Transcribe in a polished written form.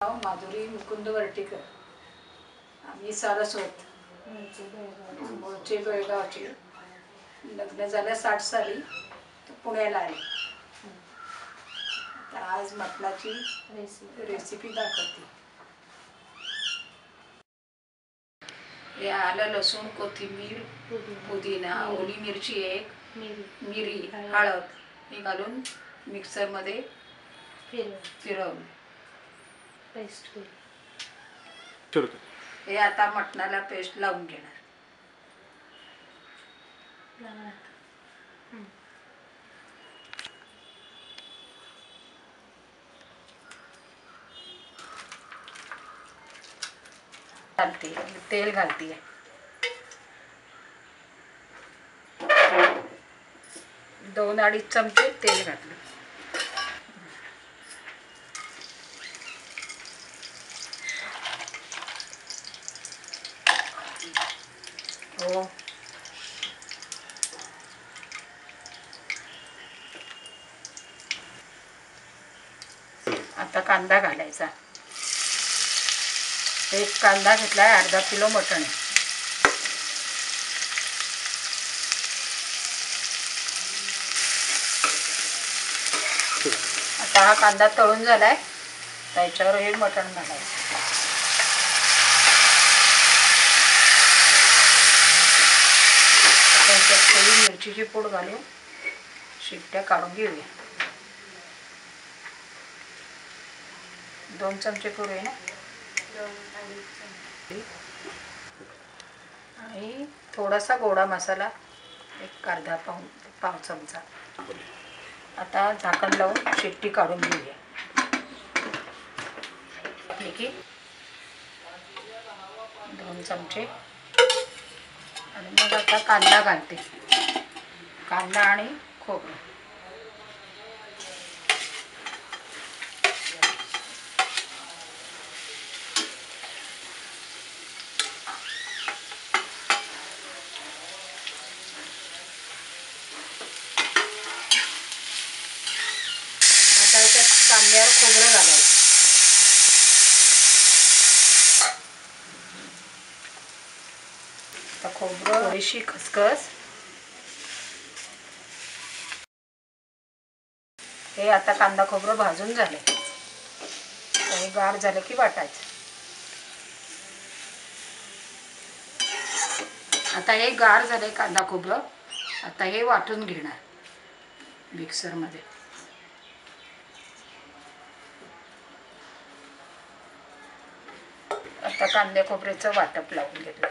माधुरी मुकुंद वर्टीकर. आम्ही सारस्वत मूळचे बेळगावचे. लग्न झालं 60 साली, तर पुण्याला आले. तर आज मटणाची रेसिपी दाखवते. हे आलं, लसूण, कोथिंबीर, पुदिना, ओली मिरची, एक मिरी, हळद हे घालून मिक्सरमध्ये फिरवलं. पेस्ट हे आता मटणाला पेस्ट लावून घेणार. घालते, तेल घालते. 2-2.5 चमचे तेल घातलं. हो, आता कांदा घालायचा. एक कांदा घेतलाय, अर्धा किलो मटण आहे. आता हा कांदा तळून झालाय, त्याच्यावर हे मटण घालायचं. त्याच्यात थोडी मिरचीची पूड घालून शिट्ट्या काढून घेऊया. 2 चमचे पूड आहे ना, आणि थोडासा गोडा मसाला, एक अर्धा पाव चमचा. आता झाकण लावून शिट्टी काढून घेऊया. की 2 चमचे. आणि मग आता कांदा घालते. कांदा आणि खोबरं. आता याच्यात कांद्यावर खोबरं घालायचं. आता खोबरं, थोडीशी खसखस. हे आता कांदा खोबरं भाजून झाले. हे गार झालं की वाटायचं. आता हे गार झाले कांदा खोबरं. आता हे वाटून घेणार मिक्सरमध्ये. आता कांद्या खोबऱ्याचं वाटप लावून घेतलं.